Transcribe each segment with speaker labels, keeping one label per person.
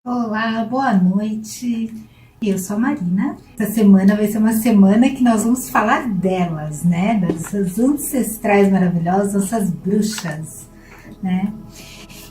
Speaker 1: Olá, boa noite. Eu sou a Marina. Essa semana vai ser uma semana que nós vamos falar delas, né? Dessas ancestrais maravilhosas, nossas bruxas, né?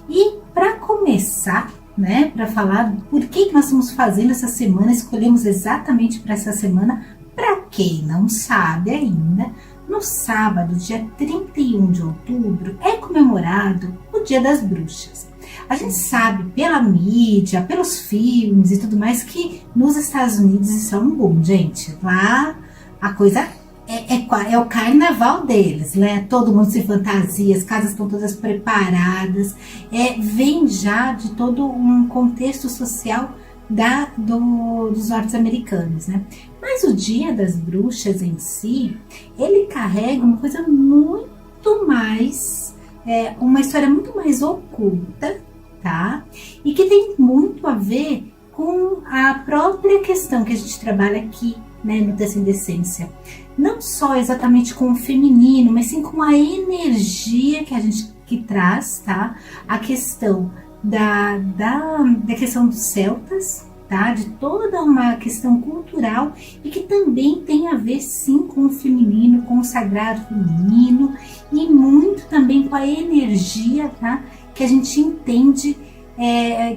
Speaker 1: E para começar, né, para falar por que nós estamos fazendo essa semana, escolhemos exatamente para essa semana. Para quem não sabe ainda, no sábado, dia 31 de outubro, é comemorado o Dia das Bruxas. A gente sabe pela mídia, pelos filmes e tudo mais que nos Estados Unidos isso é um boom, gente. Lá a coisa é o carnaval deles, né? Todo mundo se fantasia, as casas estão todas preparadas. Vem já de todo um contexto social dos norte-americanos, né? Mas o Dia das Bruxas em si, ele carrega uma coisa muito mais, uma história muito mais oculta, tá? E que tem muito a ver com a própria questão que a gente trabalha aqui, né, no Descendência. Não só exatamente com o feminino, mas sim com a energia que a gente traz, tá? A questão da questão dos celtas, tá? De toda uma questão cultural e que também tem a ver sim com o feminino, com o sagrado feminino e muito também com a energia, tá? Que a gente entende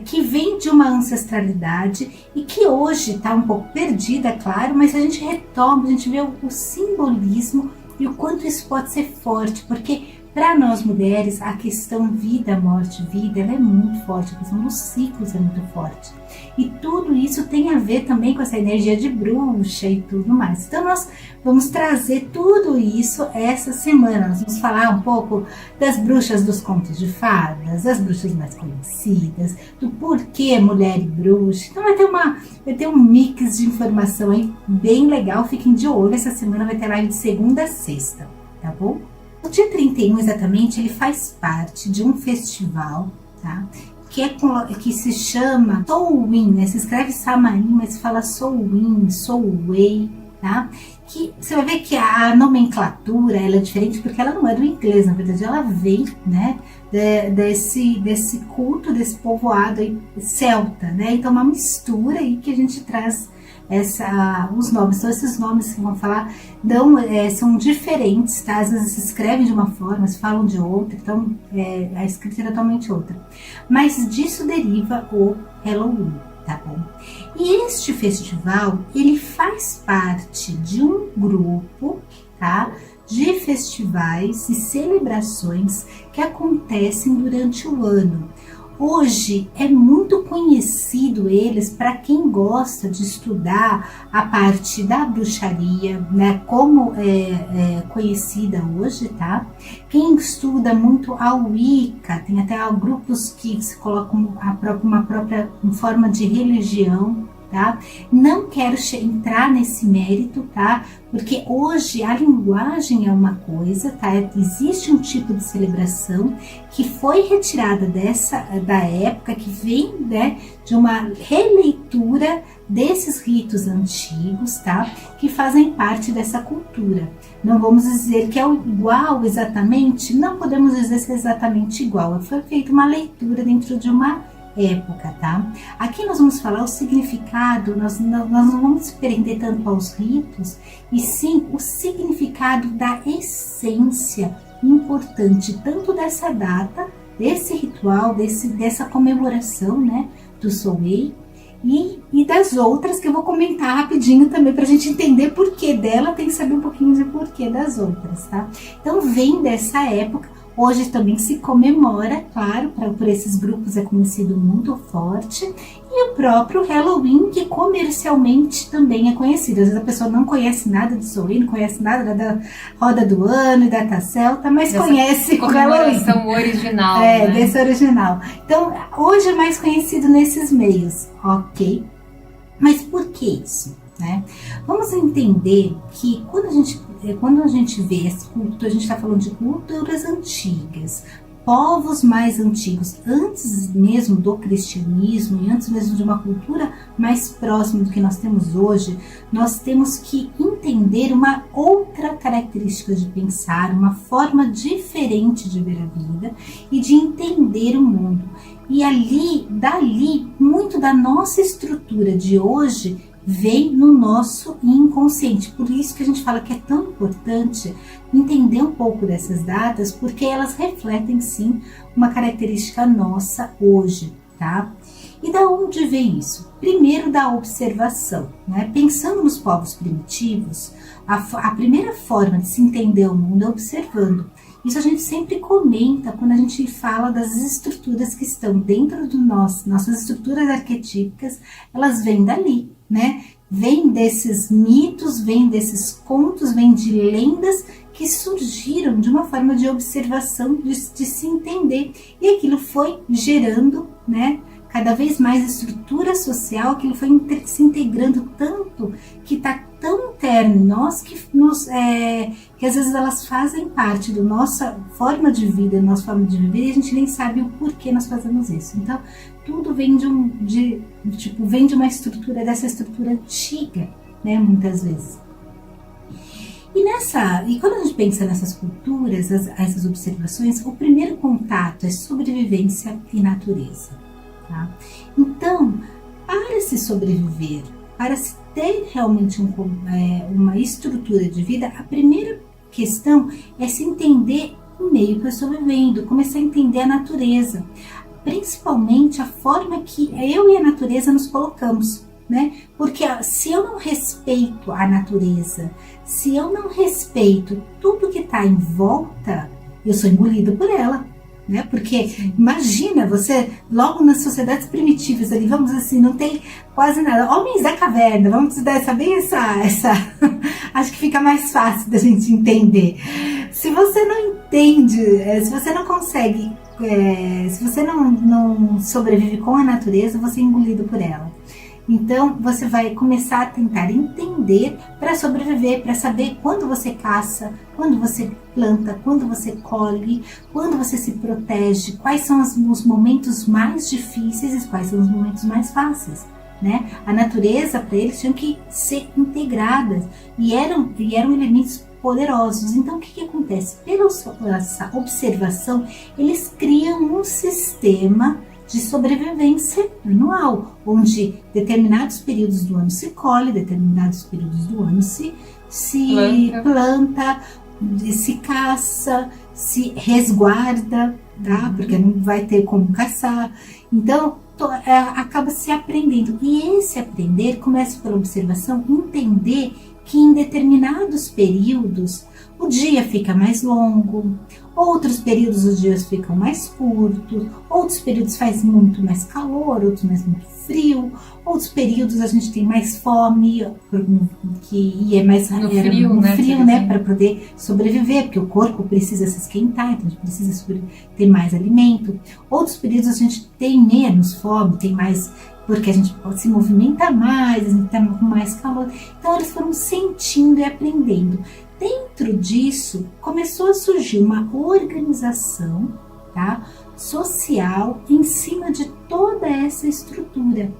Speaker 1: que vem de uma ancestralidade e que hoje está um pouco perdida, é claro, mas a gente retoma, a gente vê o simbolismo e o quanto isso pode ser forte, porque para nós mulheres, a questão vida, morte, vida, ela é muito forte, a questão dos ciclos é muito forte. E tudo isso tem a ver também com essa energia de bruxa e tudo mais. Então nós vamos trazer tudo isso essa semana. Nós vamos falar um pouco das bruxas dos contos de fadas, das bruxas mais conhecidas, do porquê mulher e bruxa. Então vai ter um mix de informação aí bem legal. Fiquem de olho, essa semana vai ter live de segunda a sexta, tá bom? O dia 31 exatamente, ele faz parte de um festival, tá? Que se chama Samhain, né? Se escreve Samhain, mas se fala Samhain, Samhain, tá? Que você vai ver que a nomenclatura ela é diferente porque ela não é do inglês, na verdade ela vem, né, desse culto, desse povoado aí, celta, né? Então uma mistura aí que a gente traz os nomes. Então esses nomes que vão falar são diferentes, tá? Às vezes se escrevem de uma forma, se falam de outra, então a escrita é totalmente outra. Mas disso deriva o Halloween, tá bom? E este festival, ele faz parte de um grupo, tá? De festivais e celebrações que acontecem durante o ano. Hoje é muito conhecido eles para quem gosta de estudar a parte da bruxaria, né, como é conhecida hoje, tá? Quem estuda muito a Wicca, tem até grupos que se colocam uma própria forma de religião, tá? Não quero entrar nesse mérito, tá? Porque hoje a linguagem é uma coisa, tá? Existe um tipo de celebração que foi retirada da época, que vem, né, de uma releitura desses ritos antigos, tá? Que fazem parte dessa cultura. Não vamos dizer que é igual exatamente, não podemos dizer se é exatamente igual. Foi feita uma leitura dentro de uma época, tá? Aqui nós vamos falar o significado, nós não vamos se prender tanto aos ritos, e sim o significado da essência importante, tanto dessa data, desse ritual, dessa comemoração, né, do Samhain, e das outras que eu vou comentar rapidinho também para a gente entender porquê dela, tem que saber um pouquinho de porquê das outras, tá? Então vem dessa época. Hoje também se comemora, claro, por esses grupos é conhecido muito forte, e o próprio Halloween, que comercialmente também é conhecido. Às vezes a pessoa não conhece nada do Samhain, não conhece nada da roda do ano e data celta, mas conhece o Halloween.
Speaker 2: Original, né?
Speaker 1: Desse original. Então, hoje é mais conhecido nesses meios, ok? Mas por que isso, né? Vamos entender que quando a gente vê esse culto, a gente está falando de culturas antigas, povos mais antigos, antes mesmo do cristianismo e antes mesmo de uma cultura mais próxima do que nós temos hoje, nós temos que entender uma outra característica de pensar, uma forma diferente de ver a vida e de entender o mundo. E dali, muito da nossa estrutura de hoje vem no nosso inconsciente. Por isso que a gente fala que é tão importante entender um pouco dessas datas, porque elas refletem sim uma característica nossa hoje, tá? E da onde vem isso? Primeiro da observação, né? Pensando nos povos primitivos, a primeira forma de se entender o mundo é observando. Isso a gente sempre comenta quando a gente fala das estruturas que estão dentro do nossas estruturas arquetípicas, elas vêm dali, né? Vêm desses mitos, vêm desses contos, vêm de lendas que surgiram de uma forma de observação, de se entender. E aquilo foi gerando, né, cada vez mais estrutura social, aquilo foi se integrando tanto que está tão interno em nós que às vezes elas fazem parte da nossa forma de vida, da nossa forma de viver, e a gente nem sabe o porquê nós fazemos isso. Então, tudo vem vem de uma estrutura, dessa estrutura antiga, né, muitas vezes. E quando a gente pensa nessas culturas, essas observações, o primeiro contato é sobrevivência e natureza. Tá? Então, para se sobreviver, para se ter realmente uma estrutura de vida, a primeira questão é se entender o meio que eu estou vivendo, começar a entender a natureza, principalmente a forma que eu e a natureza nos colocamos, né? Porque se eu não respeito a natureza, se eu não respeito tudo que está em volta, eu sou engolido por ela. Né? Porque imagina você, logo nas sociedades primitivas ali, vamos assim, não tem quase nada, homens da caverna, vamos dar essa acho que fica mais fácil da gente entender. Se você não entende, se você não consegue, se você não sobrevive com a natureza, você é engolido por ela. Então você vai começar a tentar entender para sobreviver, para saber quando você caça, quando você planta, quando você colhe, quando você se protege, quais são os momentos mais difíceis e quais são os momentos mais fáceis, né? A natureza, para eles, tinham que ser integradas e eram elementos poderosos. Então o que acontece? Pela essa observação, eles criam um sistema de sobrevivência anual, onde determinados períodos do ano se colhe, determinados períodos do ano se planta, se caça, se resguarda, tá? Porque não vai ter como caçar. Então, acaba se aprendendo. E esse aprender começa pela observação, entender que em determinados períodos o dia fica mais longo, outros períodos os dias ficam mais curtos, outros períodos faz muito mais calor, outros muito frio, outros períodos a gente tem mais fome, que é mais no frio, né, para poder sobreviver, porque o corpo precisa se esquentar, então a gente precisa ter mais alimento. Outros períodos a gente tem menos fome, tem mais, porque a gente pode se movimentar mais, a gente está com mais calor. Então eles foram sentindo e aprendendo. Dentro disso, começou a surgir uma organização, tá, social em cima de toda essa estrutura.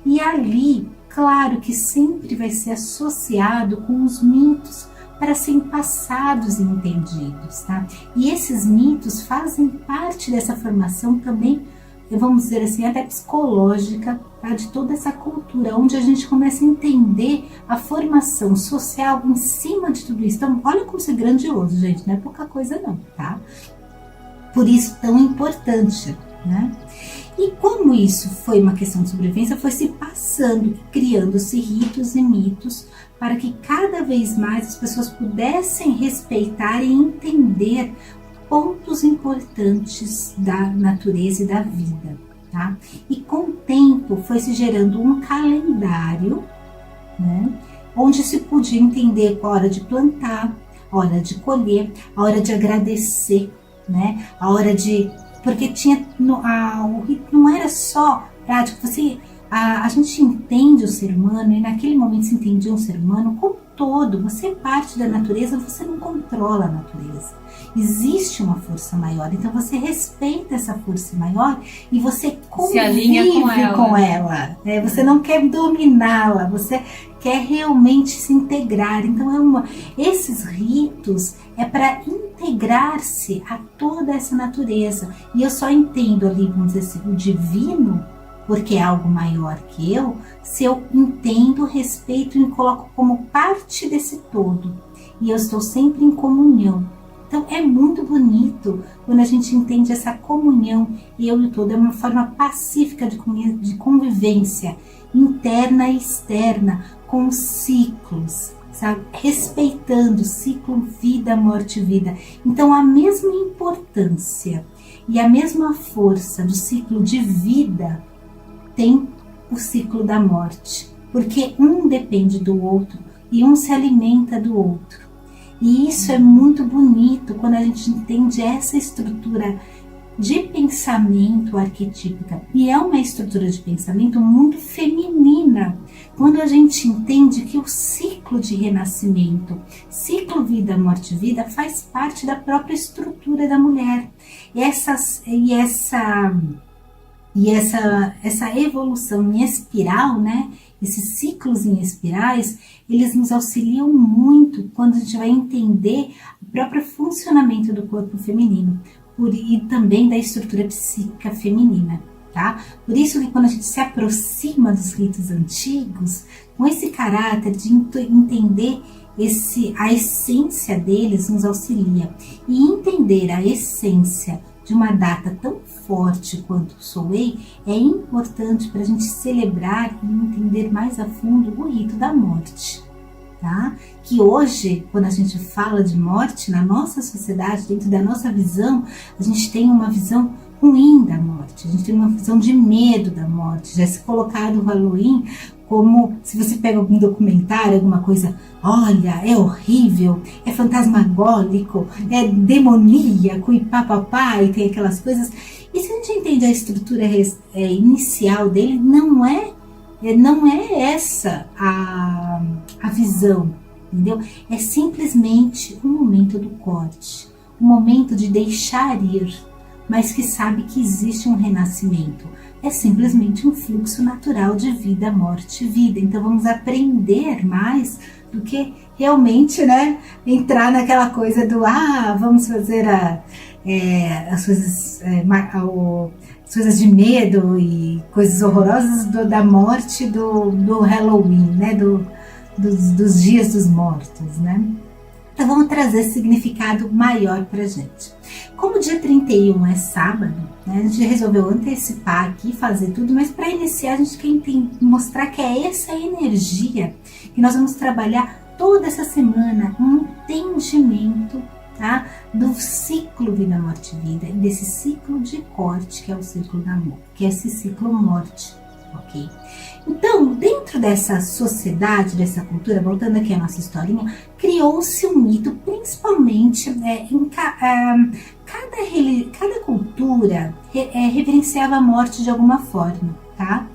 Speaker 1: E ali, claro que sempre vai ser associado com os mitos para serem passados e entendidos, tá? E esses mitos fazem parte dessa formação também, vamos dizer assim, até psicológica, tá? De toda essa cultura, onde a gente começa a entender a formação social em cima de tudo isso. Então, olha como isso é grandioso, gente, não é pouca coisa não, tá? Por isso tão importante, né? E como isso foi uma questão de sobrevivência, foi se passando, criando-se ritos e mitos para que cada vez mais as pessoas pudessem respeitar e entender pontos importantes da natureza e da vida, tá? E com o tempo foi se gerando um calendário, né, onde se podia entender a hora de plantar, a hora de colher, a hora de agradecer, né? A hora de... Porque o rito não era só prático, a gente entende o ser humano, e naquele momento se entendia o ser humano como todo. Você é parte da natureza, você não controla a natureza. Existe uma força maior, então você respeita essa força maior e você convive com ela. Né? Você não quer dominá-la, você quer realmente se integrar. Então esses ritos é para integrar-se a toda essa natureza. E eu só entendo ali, vamos dizer assim, o divino, porque é algo maior que eu, se eu entendo, respeito e me coloco como parte desse todo. E eu estou sempre em comunhão. Então é muito bonito quando a gente entende essa comunhão, eu e o todo, é uma forma pacífica de convivência interna e externa, com os ciclos, sabe? Respeitando o ciclo vida, morte, vida. Então a mesma importância e a mesma força do ciclo de vida tem o ciclo da morte, porque um depende do outro e um se alimenta do outro. E isso é muito bonito quando a gente entende essa estrutura de pensamento arquetípica. E é uma estrutura de pensamento muito feminina, quando a gente entende que o ciclo de renascimento, ciclo vida, morte, vida, faz parte da própria estrutura da mulher. Essa evolução em espiral, né? Esses ciclos em espirais, eles nos auxiliam muito quando a gente vai entender o próprio funcionamento do corpo feminino e também da estrutura psíquica feminina, tá? Por isso que quando a gente se aproxima dos ritos antigos, com esse caráter de entender a essência deles, nos auxilia. E entender a essência de uma data tão forte quanto o Soleil é importante para a gente celebrar e entender mais a fundo o rito da morte, tá? Que hoje, quando a gente fala de morte, na nossa sociedade, dentro da nossa visão, a gente tem uma visão ruim da morte, a gente tem uma visão de medo da morte. Já se colocado o Halloween como, se você pega algum documentário, alguma coisa, olha, é horrível, é fantasmagórico, é demoníaco e papapá, e tem aquelas coisas. E se a gente entende a estrutura inicial dele, não é essa a visão, entendeu? É simplesmente um momento do corte, um momento de deixar ir, mas que sabe que existe um renascimento. É simplesmente um fluxo natural de vida, morte e vida. Então vamos aprender mais do que realmente, né, entrar naquela coisa do vamos fazer as coisas de medo e coisas horrorosas da morte do Halloween, né, dos dias dos mortos, né? Então vamos trazer esse significado maior pra gente. Como o dia 31 é sábado, né, a gente resolveu antecipar aqui, fazer tudo, mas para iniciar a gente quer mostrar que é essa energia que nós vamos trabalhar toda essa semana, um entendimento, tá, do ciclo vida, morte, vida, e desse ciclo de corte, que é o ciclo da morte, que é esse ciclo morte, ok? Então, dentro dessa sociedade, dessa cultura, voltando aqui à nossa historinha, criou-se um mito, principalmente cada cultura reverenciava a morte de alguma forma, tá?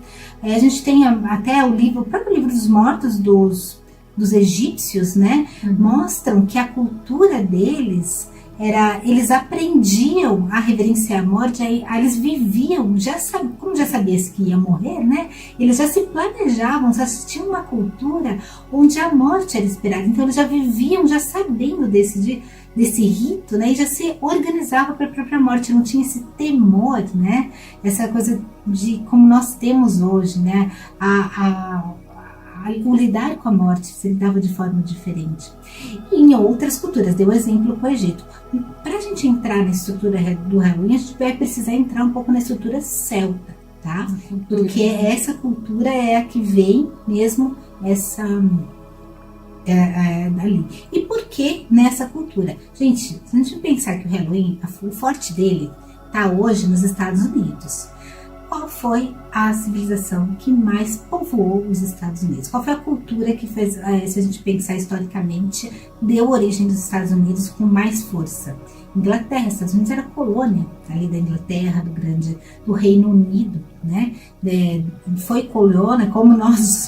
Speaker 1: A gente tem até o próprio livro dos mortos dos egípcios, né? Mostram que a cultura deles eles aprendiam a reverenciar a morte, aí eles viviam, como já sabia que ia morrer, né? Eles já se planejavam, já tinham uma cultura onde a morte era esperada, então eles já viviam já sabendo desse rito, né? E já se organizava para a própria morte, não tinha esse temor, né? Essa coisa de como nós temos hoje, né? O lidar com a morte se lidava de forma diferente. E em outras culturas, deu exemplo com o Egito. Para a gente entrar na estrutura do Halloween, a gente vai precisar entrar um pouco na estrutura celta, tá? Porque essa cultura é a que vem mesmo dali. E por que nessa cultura? Gente, se a gente pensar que o Halloween, o forte dele está hoje nos Estados Unidos. Qual foi a civilização que mais povoou os Estados Unidos? Qual foi a cultura que fez, se a gente pensar historicamente, deu origem dos Estados Unidos com mais força? Inglaterra, Estados Unidos era colônia ali da Inglaterra, do Reino Unido, né? Foi colônia, como nós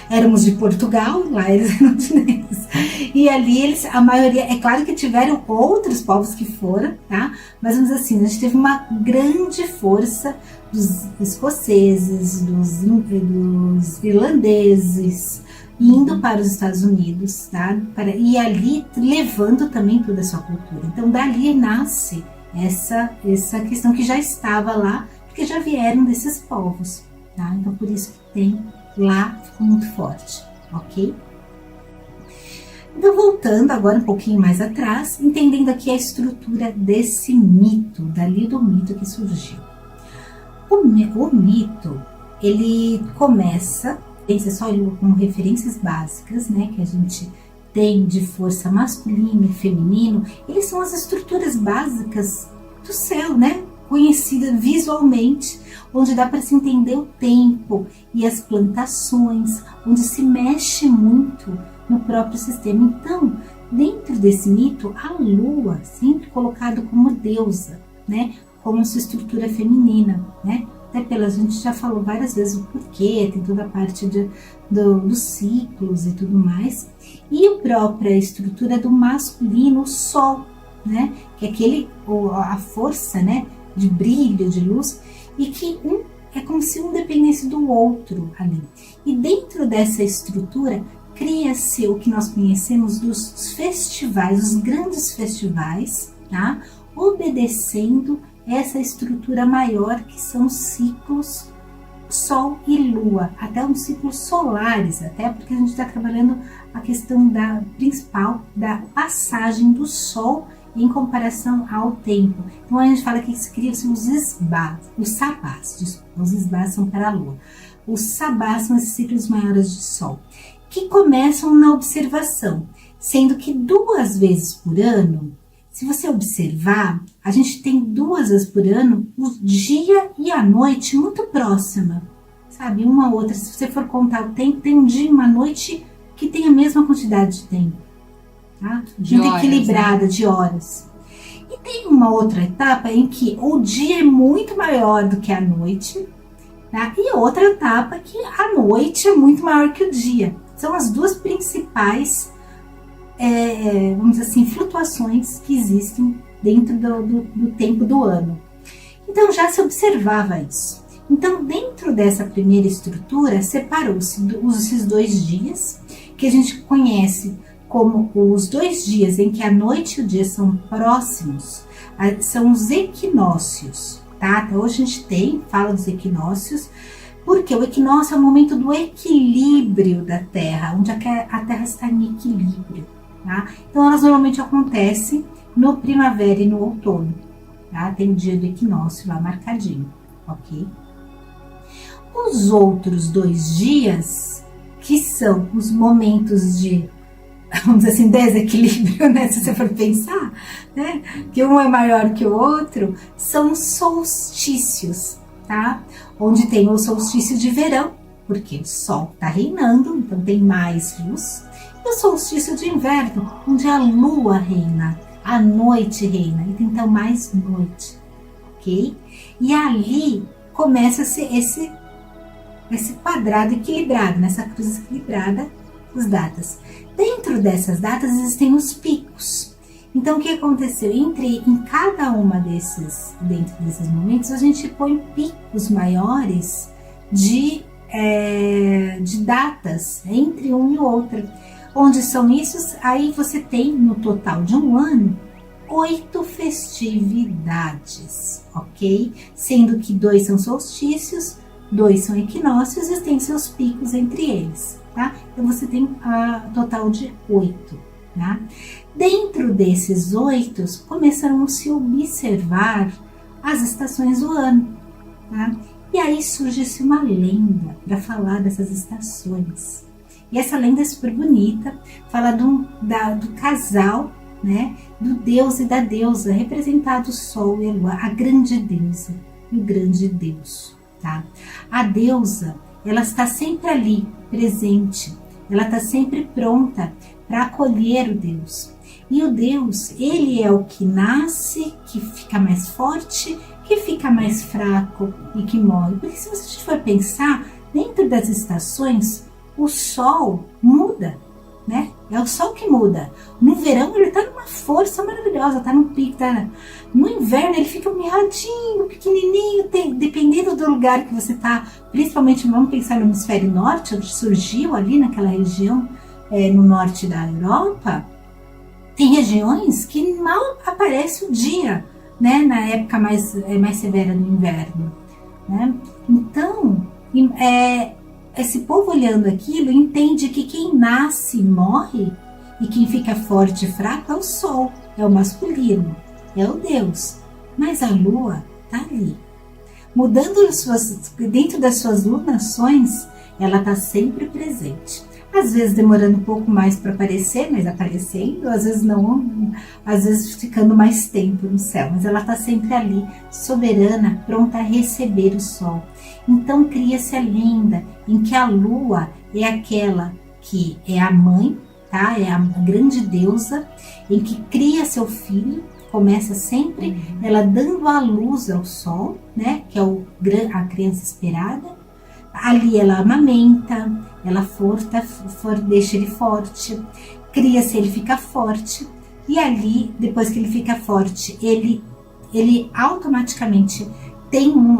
Speaker 1: éramos de Portugal, lá eles eram chineses. E ali a maioria, é claro que tiveram outros povos que foram, tá? Mas vamos dizer assim, a gente teve uma grande força dos escoceses, dos irlandeses, indo para os Estados Unidos, tá? E ali levando também toda a sua cultura. Então dali nasce essa questão que já estava lá, porque já vieram desses povos, tá? Então por isso que tem lá, ficou muito forte, ok? Então voltando agora um pouquinho mais atrás, entendendo aqui a estrutura desse mito, dali do mito que surgiu. O mito, ele começa, pensa só com referências básicas, né, que a gente tem de força masculino e feminino, eles são as estruturas básicas do céu, né, conhecida visualmente, onde dá para se entender o tempo e as plantações, onde se mexe muito no próprio sistema. Então, dentro desse mito, a lua sempre colocada como deusa, né, como sua estrutura feminina, né, até a gente já falou várias vezes o porquê, tem toda a parte dos ciclos e tudo mais, e a própria estrutura do masculino, o sol, né, que é a força, né, de brilho, de luz, e que é como se um dependesse do outro ali. E dentro dessa estrutura cria-se o que nós conhecemos dos festivais, os grandes festivais, tá? Obedecendo essa estrutura maior que são os ciclos Sol e Lua, até uns ciclos solares, até porque a gente está trabalhando a questão principal da passagem do Sol em comparação ao tempo. Então a gente fala que criam-se os sabás, os esbás são para a Lua. Os sabás são esses ciclos maiores de Sol, que começam na observação, sendo que 2 vezes por ano, se você observar, a gente tem 2 vezes por ano o dia e a noite muito próxima, sabe? Uma outra, se você for contar o tempo, tem um dia e uma noite que tem a mesma quantidade de tempo, tá? Muito equilibrada, né? De horas. E tem uma outra etapa em que o dia é muito maior do que a noite, tá? E outra etapa que a noite é muito maior que o dia. São as 2 principais, vamos dizer assim, flutuações que existem dentro do tempo do ano. Então já se observava isso. Então dentro dessa primeira estrutura separou-se esses 2 dias, que a gente conhece como os 2 dias em que a noite e o dia são próximos, são os equinócios, tá? Até hoje a gente fala dos equinócios, porque o equinócio é o momento do equilíbrio da Terra, onde a Terra está em equilíbrio, tá? Então elas normalmente acontecem no primavera e no outono, tá? Tem o dia do equinócio lá marcadinho, ok? Os outros 2 dias, que são os momentos de, vamos dizer assim, desequilíbrio, né? Se você for pensar, né? Que um é maior que o outro, são solstícios, tá? Onde tem o solstício de verão, porque o sol está reinando, então tem mais luz, e o solstício de inverno, onde a lua reina, a noite reina, e tem então mais noite, ok? E ali começa-se esse quadrado equilibrado, nessa cruz equilibrada, as datas. Dentro dessas datas existem os picos. Então o que aconteceu? Em cada uma dentro desses momentos, a gente põe picos maiores de datas entre um e outro. Onde são isso? Aí você tem no total de um ano 8 festividades, ok? Sendo que 2 são solstícios, 2 são equinócios e tem seus picos entre eles, tá? Então você tem a total de 8, tá? Dentro desses 8, começaram a se observar as estações do ano, tá? E aí surge-se uma lenda para falar dessas estações. E essa lenda é super bonita, fala do casal, né? Do deus e da deusa, representado o sol e a lua, a grande deusa e o grande deus, tá? A deusa, ela está sempre ali, presente, ela está sempre pronta para acolher o Deus. E o Deus, ele é o que nasce, que fica mais forte, que fica mais fraco e que morre. Porque se você for pensar, dentro das estações, o sol muda, né? É o sol que muda. No verão ele tá numa força maravilhosa, tá no pico, tá... No inverno ele fica mirradinho, pequenininho, dependendo do lugar que você tá. Principalmente, vamos pensar no hemisfério norte, onde surgiu ali naquela região, no norte da Europa. Tem regiões que mal aparece o dia, né? Na época mais severa do inverno, né? Então, esse povo olhando aquilo entende que quem nasce morre e quem fica forte e fraco é o sol, é o masculino, é o Deus. Mas a lua está ali. Mudando dentro das suas lunações, ela está sempre presente. Às vezes demorando um pouco mais para aparecer, mas aparecendo, às vezes não, às vezes ficando mais tempo no céu, mas ela está sempre ali, soberana, pronta a receber o sol. Então cria-se a lenda em que a lua é aquela que é a mãe, tá? É a grande deusa, em que cria seu filho, começa sempre ela dando a luz ao sol, né? Que é a criança esperada. Ali ela amamenta, ela deixa ele forte, cria-se, ele fica forte, e ali, depois que ele fica forte, ele automaticamente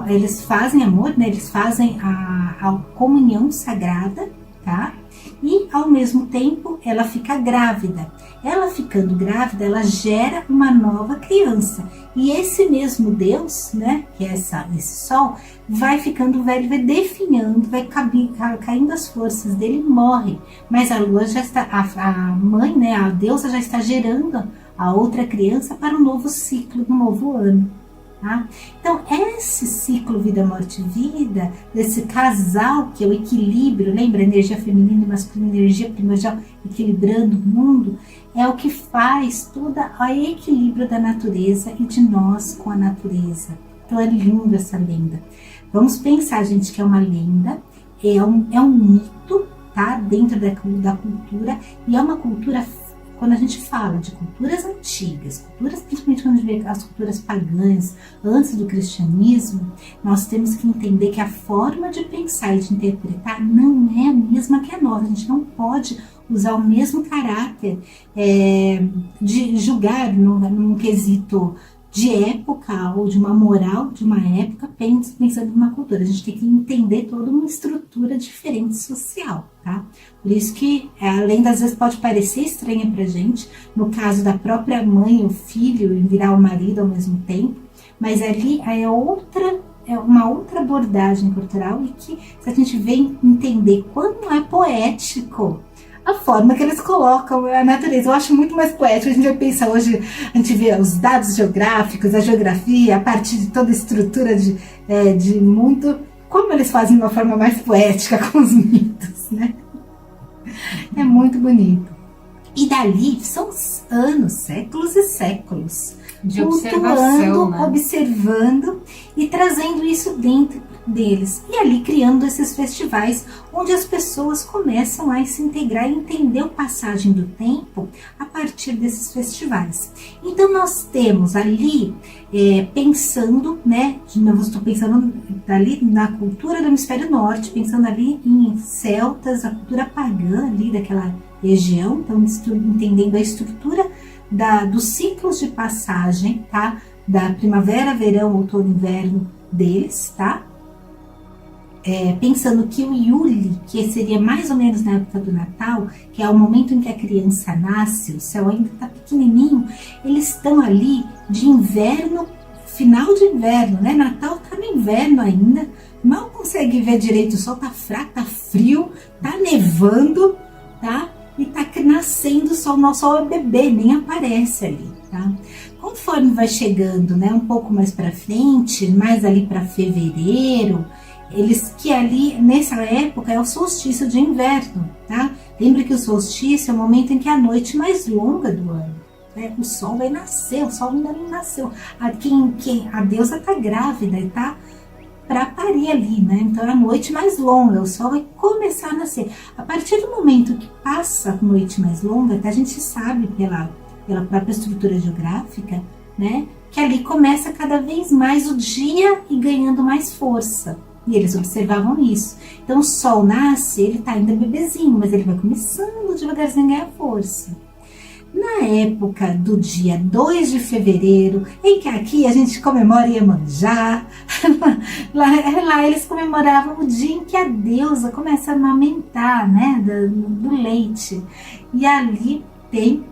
Speaker 1: eles fazem amor, né? Eles fazem a comunhão sagrada, tá? E ao mesmo tempo ela fica grávida. Ela ficando grávida, ela gera uma nova criança. E esse mesmo Deus, né, que é esse sol, vai ficando velho, vai definhando, vai caindo as forças dele e morre. Mas a lua já está, a mãe, né, a deusa já está gerando a outra criança para um novo ciclo, um novo ano. Tá? Então, esse ciclo vida, morte, vida, desse casal que é o equilíbrio, lembra? Energia feminina e masculina, energia primordial, equilibrando o mundo, é o que faz todo o equilíbrio da natureza e de nós com a natureza. Então, é lindo essa lenda. Vamos pensar, gente, que é uma lenda, é um mito, tá? Dentro da cultura, e é uma cultura. Quando a gente fala de culturas antigas, principalmente quando a gente vê as culturas pagãs, antes do cristianismo, nós temos que entender que a forma de pensar e de interpretar não é a mesma que a nossa. A gente não pode usar o mesmo caráter de julgar num quesito de época ou de uma moral de uma época pensando numa cultura. A gente tem que entender toda uma estrutura diferente social, tá? Por isso que, além das vezes pode parecer estranha pra gente, no caso da própria mãe, o filho, e virar o marido ao mesmo tempo, mas ali é uma outra abordagem cultural e que, se a gente vem entender quando é poético, a forma que eles colocam a natureza. Eu acho muito mais poético. A gente vai pensar hoje, a gente vê os dados geográficos, a geografia, a partir de toda a estrutura de mundo, como eles fazem de uma forma mais poética com os mitos, né? É muito bonito. E dali são anos, séculos e séculos,
Speaker 2: de observação, né?
Speaker 1: Observando e trazendo isso dentro deles. E ali criando esses festivais onde as pessoas começam a se integrar e entender a passagem do tempo a partir desses festivais. Então nós temos ali, pensando, né, de novo estou pensando ali na cultura do hemisfério norte, pensando ali em celtas, a cultura pagã ali daquela região, então entendendo a estrutura dos ciclos de passagem, tá? Da primavera, verão, outono, inverno deles, tá? Pensando que o Yule, que seria mais ou menos na época do Natal, que é o momento em que a criança nasce, o céu ainda está pequenininho, eles estão ali de inverno, final de inverno, né? Natal está no inverno ainda, mal consegue ver direito, o sol tá fraco, tá frio, tá nevando, tá? E tá nascendo o sol, nosso sol é bebê, nem aparece ali, tá? Conforme vai chegando, né, um pouco mais para frente, mais ali para fevereiro, que ali, nessa época, é o solstício de inverno, tá? Lembra que o solstício é o momento em que é a noite mais longa do ano, né? O sol vai nascer, o sol ainda não nasceu. A deusa tá grávida e tá para parir ali, né? Então é a noite mais longa, o sol vai começar a nascer. A partir do momento que passa a noite mais longa, até a gente sabe pela própria estrutura geográfica, né? Que ali começa cada vez mais o dia e ganhando mais força, E eles observavam isso. Então o sol nasce, ele está ainda bebezinho, mas ele vai começando devagarzinho a ganhar força. Na época do dia 2 de fevereiro, em que aqui a gente comemora Iemanjá, lá eles comemoravam o dia em que a deusa começa a amamentar, né, do leite. E ali tem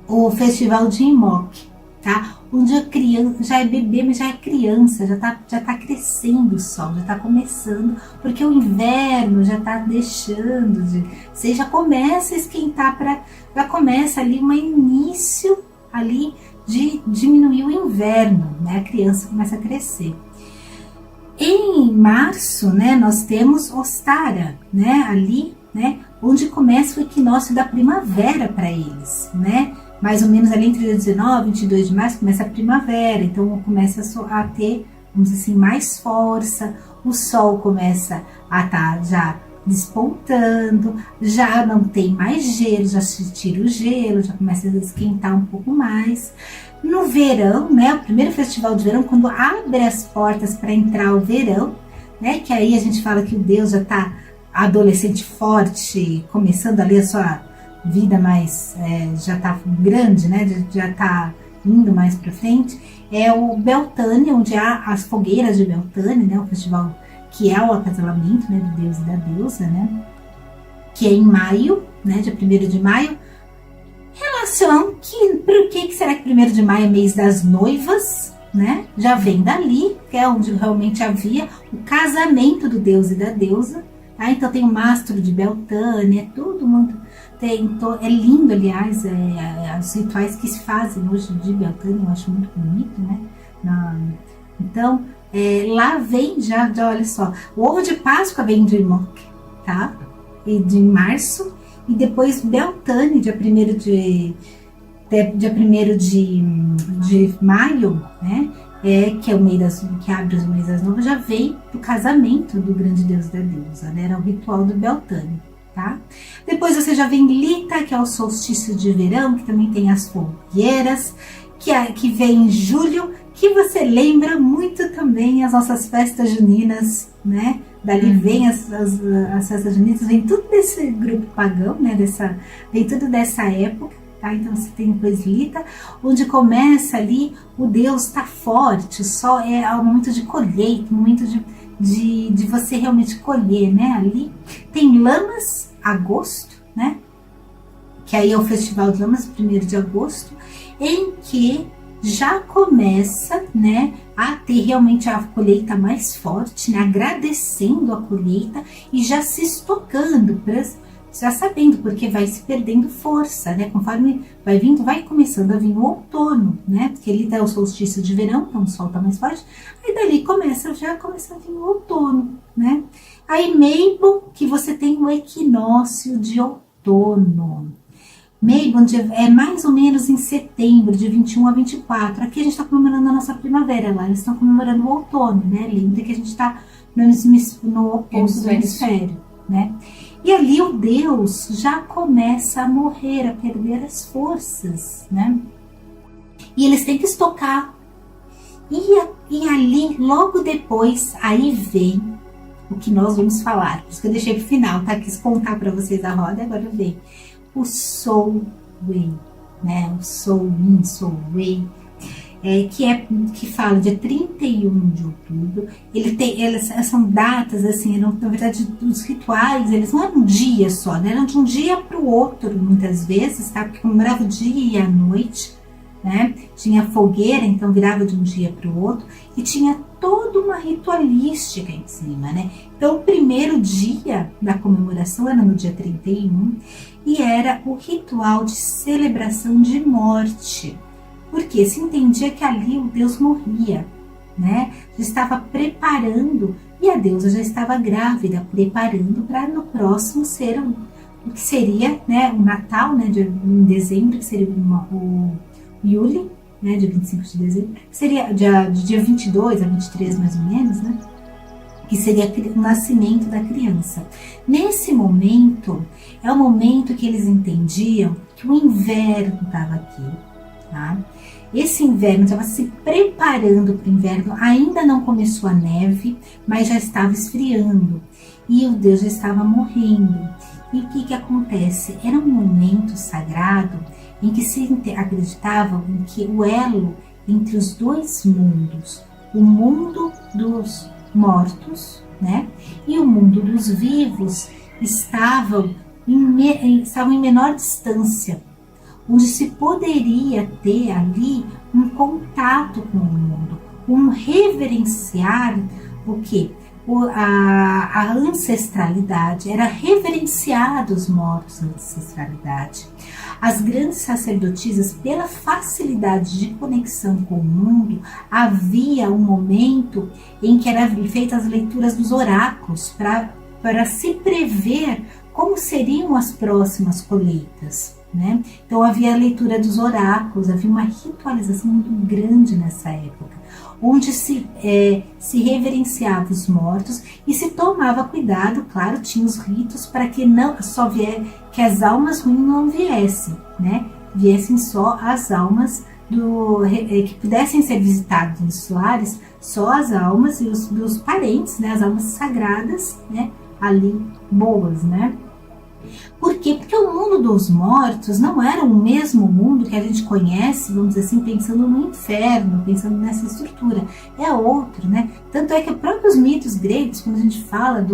Speaker 1: o festival de Imoque, tá? Onde a criança já é bebê, mas já é criança, já tá crescendo o sol, já tá começando, porque o inverno já tá deixando de... Você já começa a esquentar, já começa ali um início ali de diminuir o inverno, né? A criança começa a crescer. Em março, né, nós temos Ostara, né? Ali, né? Onde começa o equinócio da primavera para eles, né? Mais ou menos ali entre 19 e 22 de março começa a primavera, então começa a ter, vamos dizer assim, mais força, o sol começa a estar já despontando, já não tem mais gelo, já se tira o gelo, já começa a esquentar um pouco mais. No verão, né, o primeiro festival de verão, quando abre as portas para entrar o verão, né, que aí a gente fala que o Deus já está adolescente forte, começando ali a sua vida mais, já tá grande, né, já tá indo mais para frente, é o Beltane, onde há as fogueiras de Beltane, né, o festival que é o acasalamento, né, do Deus e da deusa, né, que é em maio, né, dia 1º de maio, relação que, por que será que 1º de maio é mês das noivas, né, já vem dali, que é onde realmente havia o casamento do Deus e da deusa, tá? Então tem o mastro de Beltane, é tudo muito... É lindo, aliás, os rituais que se fazem hoje de Beltane, eu acho muito bonito, né? Então, lá vem já, olha só, o ovo de Páscoa vem de Imoque, tá? E de março, e depois Beltane, dia 1º de maio, né? Que é o mês que abre os meses das novas, já vem do casamento do grande Deus da deusa, né? Era o ritual do Beltane. Tá? Depois você já vem Lita, que é o solstício de verão, que também tem as fogueiras, que vem em julho, que você lembra muito também as nossas festas juninas, né? Dali vem as festas juninas, vem tudo desse grupo pagão, né? Vem tudo dessa época, tá? Então você tem depois Lita, onde começa ali o Deus tá forte, o sol é o momento de colheita, o momento de você realmente colher, né? Ali tem Lamas, agosto, né? Que aí é o Festival de Lamas, 1º de agosto, em que já começa, né, a ter realmente a colheita mais forte, né? Agradecendo a colheita e já se estocando, já sabendo, porque vai se perdendo força, né? Conforme vai vindo, vai começando a vir o outono, né? Porque ele dá o solstício de verão, então o sol tá mais forte, aí dali já começa a vir o outono, né? Aí Mabon, que você tem o equinócio de outono. Mabon é mais ou menos em setembro, de 21 a 24. Aqui a gente está comemorando a nossa primavera, lá eles estão comemorando o outono, né? Lembra que a gente está no oposto do hemisfério, né? E ali o Deus já começa a morrer, a perder as forças, né? E eles têm que estocar. E ali, logo depois, aí vem o que nós vamos falar. Por isso que eu deixei pro final, tá? Quis contar para vocês a roda, agora vem o Soul Way, né? O Soul In, Soul Way, que fala dia 31 de outubro. São datas, assim, na verdade, os rituais, eles não eram um dia só, né? Eram de um dia para o outro, muitas vezes, tá? Porque comemorava o dia e a noite, né? Tinha fogueira, então virava de um dia para o outro, e tinha toda uma ritualística em cima, né? Então, o primeiro dia da comemoração era no dia 31, e era o ritual de celebração de morte, porque se entendia que ali o Deus morria, né? Já estava preparando, e a deusa já estava grávida, preparando para no próximo ser o que seria, né, o Natal, né, em dezembro, que seria o Yule, né, dia 25 de dezembro, que seria de dia 22 a 23 mais ou menos, né? Que seria o nascimento da criança. Nesse momento, é o momento que eles entendiam que o inverno estava aqui, tá? esse inverno estava se preparando para o inverno, ainda não começou a neve, mas já estava esfriando e o deus já estava morrendo. E o que acontece? Era um momento sagrado em que se acreditava em que o elo entre os dois mundos, o mundo dos mortos, né, e o mundo dos vivos, estavam em menor distância, onde se poderia ter ali um contato com o mundo, um reverenciar o que? A ancestralidade, era reverenciado os mortos na ancestralidade. As grandes sacerdotisas, pela facilidade de conexão com o mundo, havia um momento em que eram feitas as leituras dos oráculos para se prever como seriam as próximas colheitas, né? Então havia a leitura dos oráculos, havia uma ritualização muito grande nessa época, onde se reverenciava os mortos e se tomava cuidado, claro, tinha os ritos para que que as almas ruins não viessem, né? Viessem só as almas que pudessem ser visitados nos lares, só as almas e os parentes, né? As almas sagradas, né? Ali boas, né? Por quê? Porque o mundo dos mortos não era o mesmo mundo que a gente conhece, vamos dizer assim, pensando no inferno, pensando nessa estrutura. É outro, né? Tanto é que os próprios mitos gregos, quando a gente fala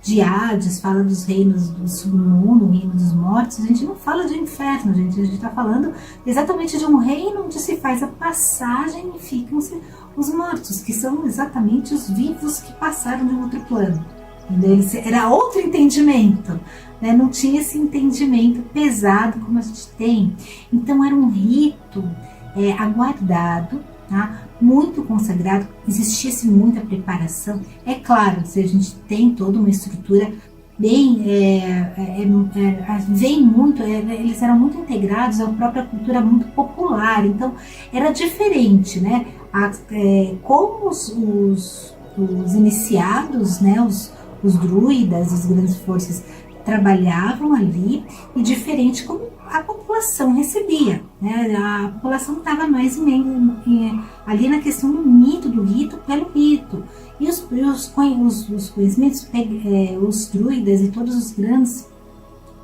Speaker 1: de Hades, fala dos reinos do submundo, o reino dos mortos, a gente não fala de inferno, gente. A gente está falando exatamente de um reino onde se faz a passagem e ficam-se os mortos, que são exatamente os vivos que passaram de um outro plano. Era outro entendimento, né? Não tinha esse entendimento pesado como a gente tem. Então era um rito aguardado, tá? Muito consagrado, existisse muita preparação. É claro, se a gente tem toda uma estrutura bem, vem muito, eles eram muito integrados à própria cultura muito popular, então era diferente, né? Como os iniciados, né? Os druidas, as grandes forças trabalhavam ali, e diferente como a população recebia, né? A população estava mais ali na questão do mito, do rito pelo rito. E os conhecimentos, os druidas e todos os grandes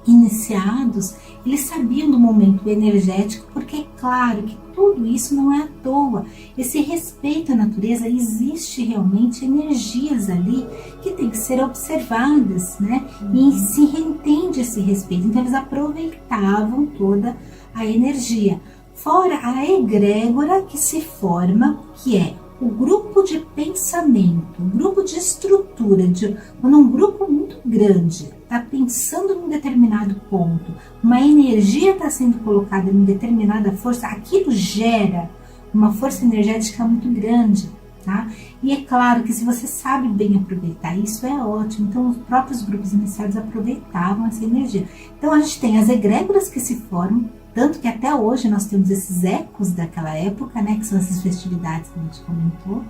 Speaker 1: iniciados, eles sabiam do momento energético, porque é claro que tudo isso não é à toa. Esse respeito à natureza, existe realmente energias ali que tem que ser observadas, né? E se entende esse respeito. Então eles aproveitavam toda a energia. Fora a egrégora que se forma, que é o grupo de pensamento, o grupo de estrutura, quando um grupo muito grande está pensando num determinado ponto, uma energia está sendo colocada em determinada força, aquilo gera uma força energética muito grande, tá? E é claro que se você sabe bem aproveitar isso, é ótimo. Então os próprios grupos iniciados aproveitavam essa energia. Então a gente tem as egrégoras que se formam, tanto que até hoje nós temos esses ecos daquela época, né, que são essas festividades que a gente comentou,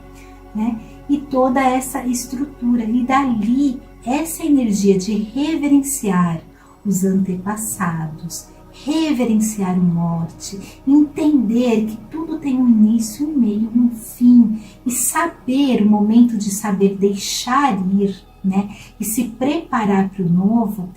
Speaker 1: né, e toda essa estrutura. E dali, essa energia de reverenciar os antepassados, reverenciar a morte, entender que tudo tem um início, um meio e um fim, e saber o momento de saber deixar ir, né, e se preparar para o novo,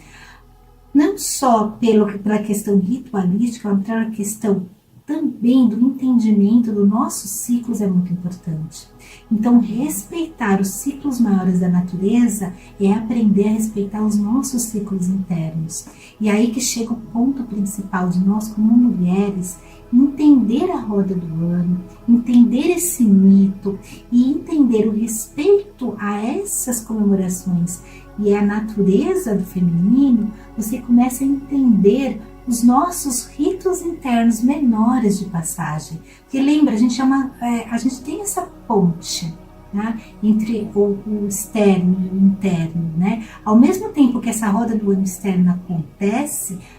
Speaker 1: não só pela questão ritualística, mas pela questão também do entendimento dos nossos ciclos é muito importante. Então, respeitar os ciclos maiores da natureza é aprender a respeitar os nossos ciclos internos. E aí que chega o ponto principal de nós como mulheres, entender a roda do ano, entender esse mito e entender o respeito a essas comemorações e a natureza do feminino. Você começa a entender os nossos ritos internos menores de passagem. Porque lembra, a gente tem essa ponte, né, entre o externo e o interno, né? Ao mesmo tempo que essa roda do ano externo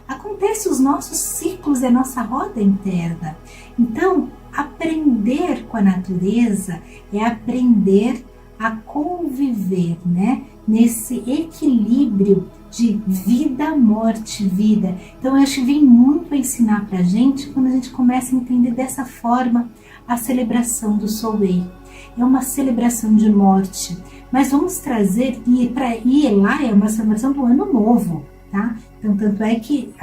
Speaker 1: acontece os nossos ciclos e a nossa roda interna. Então, aprender com a natureza é aprender a conviver, né, nesse equilíbrio de vida, morte, vida. Então eu acho que vem muito muito a ensinar pra gente quando a gente começa a entender dessa forma a celebração do Solway. É uma celebração de morte, mas vamos trazer, e para ir lá é uma celebração do Ano Novo, tá? Então, tanto é que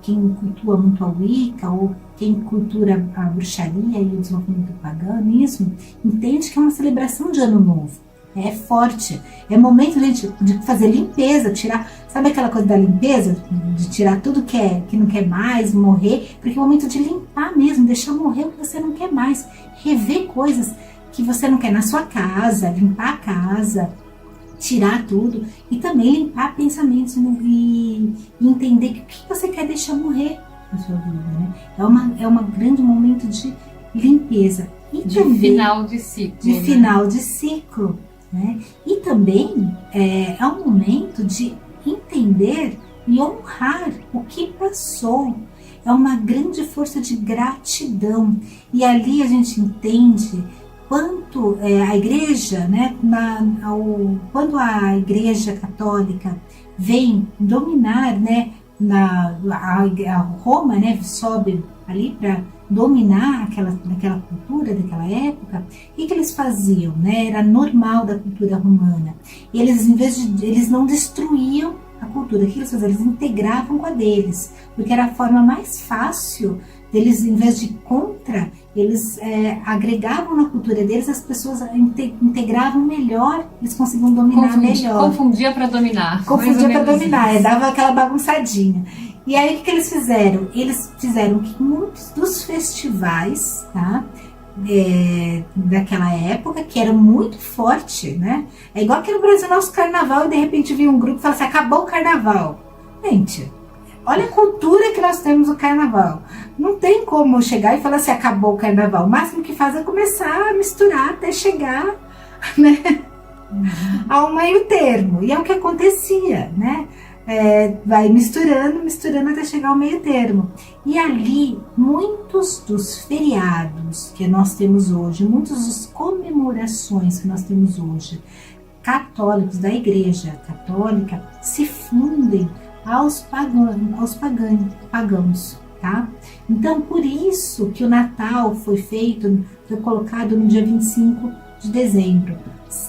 Speaker 1: quem cultua muito a Wicca, ou quem cultura a bruxaria e o desenvolvimento do paganismo, entende que é uma celebração de Ano Novo. É forte, é momento, gente, de fazer limpeza, tirar, sabe aquela coisa da limpeza? De tirar tudo que não quer mais, morrer, porque é o momento de limpar mesmo, deixar morrer o que você não quer mais, rever coisas que você não quer na sua casa, limpar a casa, tirar tudo, e também limpar pensamentos, né? E entender o que você quer deixar morrer na sua vida, né? É um grande momento de limpeza. E
Speaker 2: de
Speaker 1: também,
Speaker 2: final de ciclo.
Speaker 1: De final de ciclo. Né? E também é um momento de entender e honrar o que passou. É uma grande força de gratidão. E ali a gente entende quanto a igreja, né, quando a igreja católica vem dominar, né, a Roma, né, sobe ali para dominar aquela cultura daquela época, o que eles faziam, né? Era normal da cultura romana. E eles, eles não destruíam a cultura, o que eles faziam? Eles integravam com a deles, porque era a forma mais fácil deles, em vez de contra, eles agregavam na cultura deles, as pessoas integravam melhor, eles conseguiam dominar melhor.
Speaker 2: Confundia para dominar.
Speaker 1: Confundia para dominar, dava aquela bagunçadinha. E aí o que eles fizeram? Eles fizeram que muitos dos festivais, tá, daquela época, que era muito forte, né? É igual aqui no Brasil, nosso carnaval, e de repente vinha um grupo e falava assim, acabou o carnaval. Gente, olha a cultura que nós temos no carnaval. Não tem como chegar e falar assim, acabou o carnaval. O máximo que faz é começar a misturar até chegar, né, ao meio termo. E é o que acontecia, né? Vai misturando até chegar ao meio termo. E ali, muitos dos feriados que nós temos hoje, muitas das comemorações que nós temos hoje, católicos, da igreja católica, se fundem aos pagãos, tá? Então, por isso que o Natal foi colocado no dia 25 de dezembro.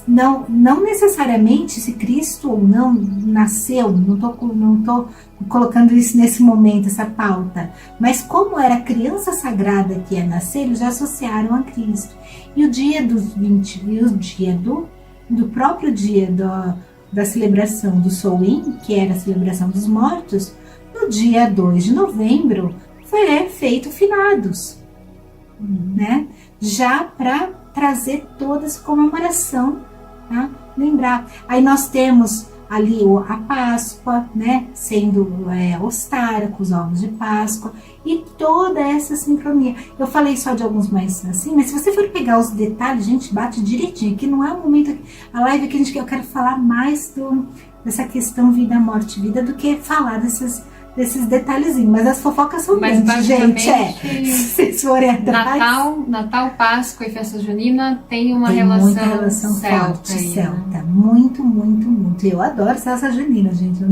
Speaker 1: Não necessariamente se Cristo ou não nasceu, não tô colocando isso nesse momento, essa pauta, mas como era a criança sagrada que ia nascer, eles já associaram a Cristo. E o dia dos 20, e o dia do próprio dia da celebração do Samhain, que era a celebração dos mortos, no dia 2 de novembro foi feito finados, né? Já para trazer toda essa comemoração, tá? Lembrar. Aí nós temos ali a Páscoa, né? Sendo os táracos, os ovos de Páscoa, e toda essa sincronia. Eu falei só de alguns mais assim, mas se você for pegar os detalhes, gente, bate direitinho, que não é o momento, a live que eu quero falar mais dessa questão vida, morte, vida, do que falar desses detalhezinhos, mas as fofocas são grandes, gente. Se vocês forem atrás.
Speaker 2: Natal, Páscoa e festa junina tem
Speaker 1: muita relação
Speaker 2: celta,
Speaker 1: forte, celta. Muito, muito, muito. Eu adoro festa junina, gente.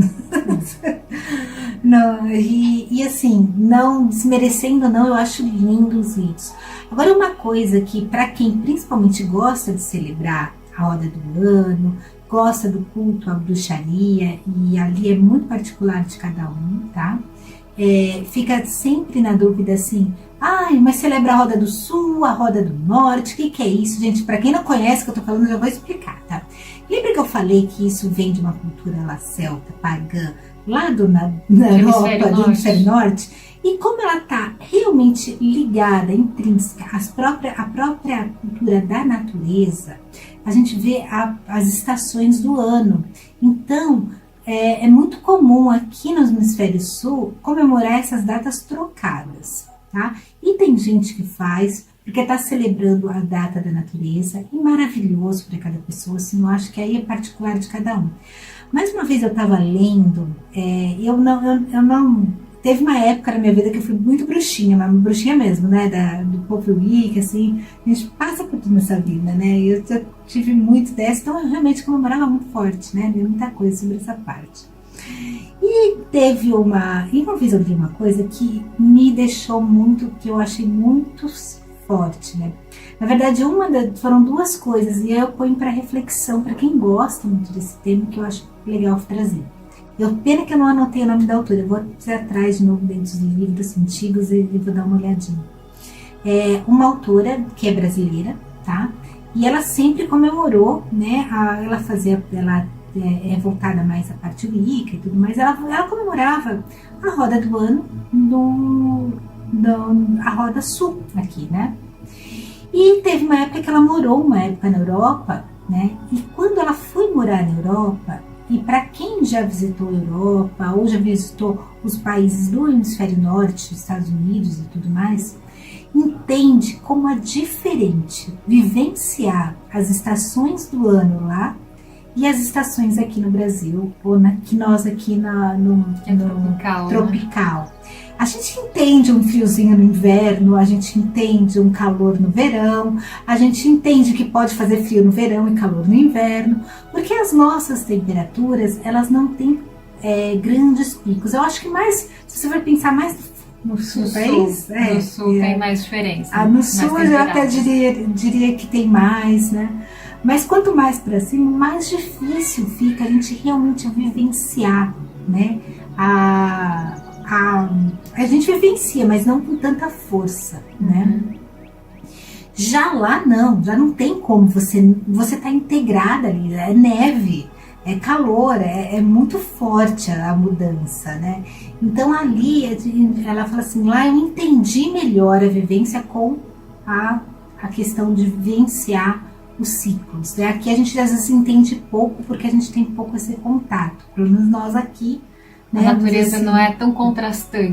Speaker 1: Não, e assim, não desmerecendo, não, eu acho lindo os vídeos. Agora, uma coisa que, para quem principalmente gosta de celebrar a roda do ano, gosta do culto à bruxaria, e ali é muito particular de cada um, tá? Fica sempre na dúvida assim, mas celebra a roda do sul, a roda do norte, o que é isso, gente? Para quem não conhece o que eu tô falando, eu já vou explicar, tá? Lembra que eu falei que isso vem de uma cultura lá celta, pagã, lá na Europa, do hemisfério norte? E como ela está realmente ligada, intrínseca à própria cultura da natureza, a gente vê as estações do ano. Então, é muito comum aqui no hemisfério sul comemorar essas datas trocadas, tá? E tem gente que faz porque está celebrando a data da natureza, e maravilhoso para cada pessoa, assim, eu acho que aí é particular de cada um. Mais uma vez eu estava lendo, eu não teve uma época na minha vida que eu fui muito bruxinha, mas bruxinha mesmo, né, do povo Wicca, assim, a gente passa por tudo nessa vida, né, e eu tive muito dessa, então eu realmente comemorava muito forte, né, vi muita coisa sobre essa parte. E uma vez eu vi uma coisa que me deixou muito, que eu achei muito forte, né? Na verdade, foram duas coisas e eu ponho para reflexão, para quem gosta muito desse tema, que eu acho legal trazer. Pena que eu não anotei o nome da autora, eu vou atrás de novo dentro dos livros antigos e vou dar uma olhadinha. É uma autora que é brasileira, tá? E ela sempre comemorou, né? Ela é voltada mais à parte Wicca e tudo mais. Ela comemorava a roda do ano, a roda sul aqui, né? E teve uma época que ela morou uma época na Europa, né? E quando ela foi morar na Europa, e para quem já visitou a Europa ou já visitou os países do hemisfério norte, Estados Unidos e tudo mais, entende como é diferente vivenciar as estações do ano lá e as estações aqui no Brasil, ou nós aqui no tropical. Né? A gente entende um friozinho no inverno, a gente entende um calor no verão, a gente entende que pode fazer frio no verão e calor no inverno, porque as nossas temperaturas, elas não têm grandes picos. Eu acho que mais, se você for pensar mais no sul do país...
Speaker 2: No sul tem mais diferença.
Speaker 1: No sul eu até diria que tem mais, né? Mas quanto mais para cima, mais difícil fica a gente realmente vivenciar, né? A gente vivencia, mas não com tanta força, né? Já lá já não tem como, você tá integrada ali, é neve, é calor, é muito forte a mudança, né? Então ali, ela fala assim, lá eu entendi melhor a vivência com a questão de vivenciar os ciclos, né? Aqui a gente às vezes entende pouco, porque a gente tem pouco esse contato, pelo menos nós aqui, né?
Speaker 2: A natureza não é tão contrastante.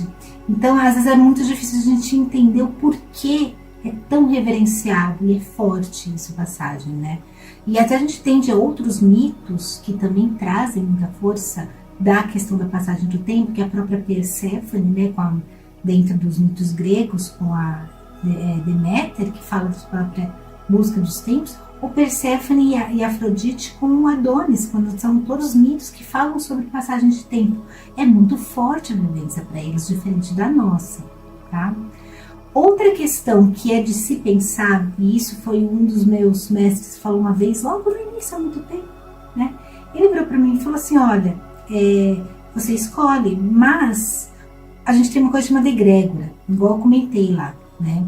Speaker 1: Né? Então, às vezes é muito difícil a gente entender o porquê é tão reverenciado e é forte essa passagem, né? E até a gente entende outros mitos que também trazem muita força da questão da passagem do tempo, que é a própria Perséfone, né? Dentro dos mitos gregos, com a Deméter, que fala da própria busca dos tempos, ou Perséfone e Afrodite com o Adonis, quando são todos mitos que falam sobre passagem de tempo. É muito forte a vivência para eles, diferente da nossa, tá? Outra questão que é de se pensar, e isso foi um dos meus mestres que falou uma vez, logo no início, há muito tempo, né? Ele virou para mim e falou assim, olha, você escolhe, mas a gente tem uma coisa chamada egrégora, igual eu comentei lá, né?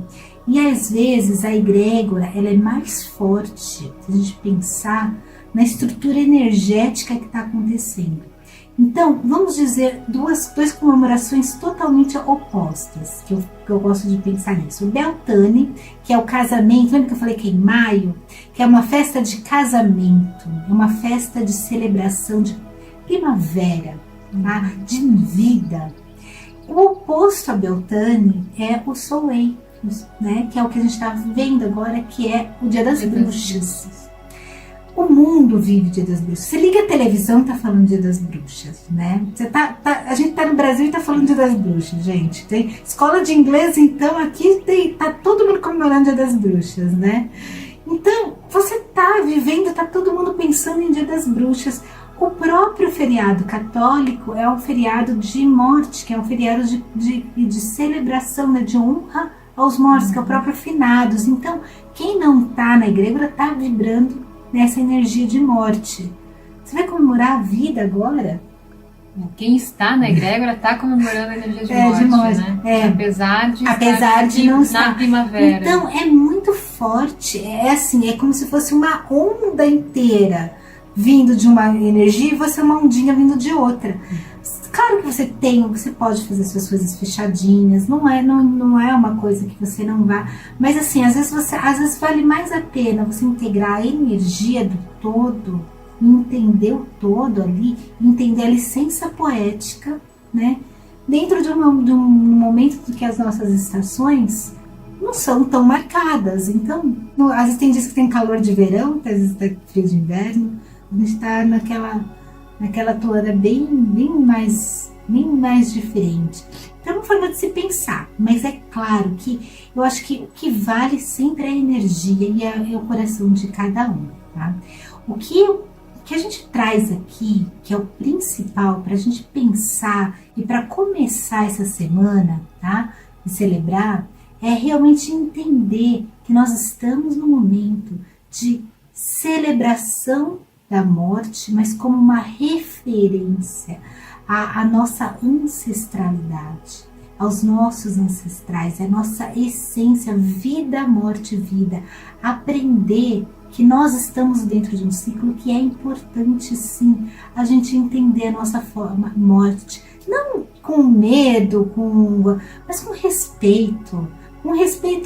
Speaker 1: E às vezes a egrégora, ela é mais forte, se a gente pensar na estrutura energética que está acontecendo. Então, vamos dizer duas comemorações totalmente opostas, que eu gosto de pensar nisso. O Beltane, que é o casamento, lembra que eu falei que é em maio? Que é uma festa de casamento, é uma festa de celebração de primavera, tá? De vida. O oposto a Beltane é o Soleil, né? Que é o que a gente está vivendo agora, que é o Dia das Bruxas. O mundo vive Dia das Bruxas. Você liga a televisão e tá falando Dia das Bruxas, né? A gente tá no Brasil e tá falando Dia das Bruxas, gente. Tem escola de inglês, então aqui tá todo mundo comemorando Dia das Bruxas, né? Então, você tá vivendo, tá todo mundo pensando em Dia das Bruxas. O próprio feriado católico é um feriado de morte, que é um feriado de celebração, né? De honra aos mortos, que é o próprio finados. Então, quem não tá na egrégora tá vibrando nessa energia de morte. Você vai comemorar a vida agora?
Speaker 2: Quem está na egrégora está comemorando a energia de morte, né? Apesar de não estar na primavera.
Speaker 1: Então é muito forte, é assim, é como se fosse uma onda inteira vindo de uma energia e você uma ondinha vindo de outra. Claro que você pode fazer suas coisas fechadinhas, não é uma coisa que você não vá, mas assim, às vezes vale mais a pena você integrar a energia do todo, entender o todo ali, entender a licença poética, né? Dentro de um momento em que as nossas estações não são tão marcadas. Então, às vezes tem dias que tem calor de verão, às vezes tem frio de inverno, a gente está naquela toada bem mais diferente. Então é uma forma de se pensar, mas é claro que eu acho que o que vale sempre é a energia e é o coração de cada um, tá? O que que a gente traz aqui, que é o principal para a gente pensar e para começar essa semana, tá? E celebrar, é realmente entender que nós estamos no momento de celebração da morte, mas como uma referência à nossa ancestralidade, aos nossos ancestrais, à nossa essência, vida, morte, vida. Aprender que nós estamos dentro de um ciclo que é importante, sim, a gente entender a nossa forma morte, não com medo, mas com respeito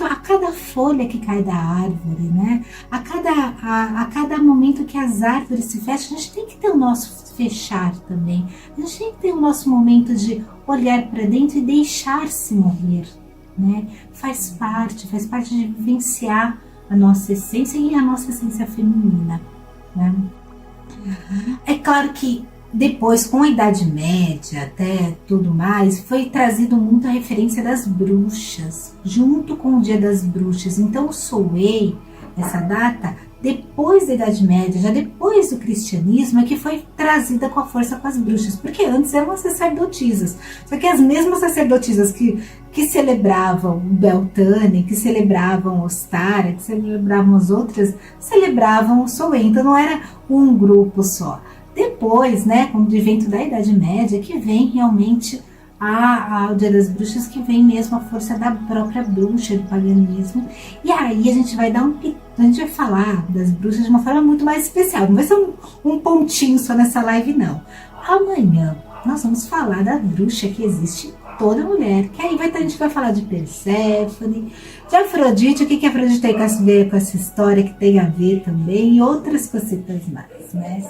Speaker 1: a cada folha que cai da árvore, né? A cada momento que as árvores se fecham, a gente tem que ter o nosso fechar também. A gente tem que ter o nosso momento de olhar para dentro e deixar-se morrer, né? Faz parte de vivenciar a nossa essência e a nossa essência feminina, né? É claro que depois, com a Idade Média até tudo mais, foi trazido muito a referência das bruxas, junto com o Dia das Bruxas. Então o Samhain, essa data, depois da Idade Média, já depois do cristianismo, é que foi trazida com a força com as bruxas, porque antes eram as sacerdotisas. Só que as mesmas sacerdotisas que celebravam Beltane, que celebravam Ostara, que celebravam as outras, celebravam o Samhain. Então não era um grupo só. Depois, né, com o advento da Idade Média, que vem realmente o Dia das Bruxas, que vem mesmo a força da própria bruxa, do paganismo. E aí a gente vai falar das bruxas de uma forma muito mais especial. Não vai ser um pontinho só nessa live, não. Amanhã nós vamos falar da bruxa que existe em toda mulher. Que aí a gente vai falar de Perséfone, de Afrodite, o que a Afrodite tem a ver com essa história, que tem a ver também, e outras cositas mais, né?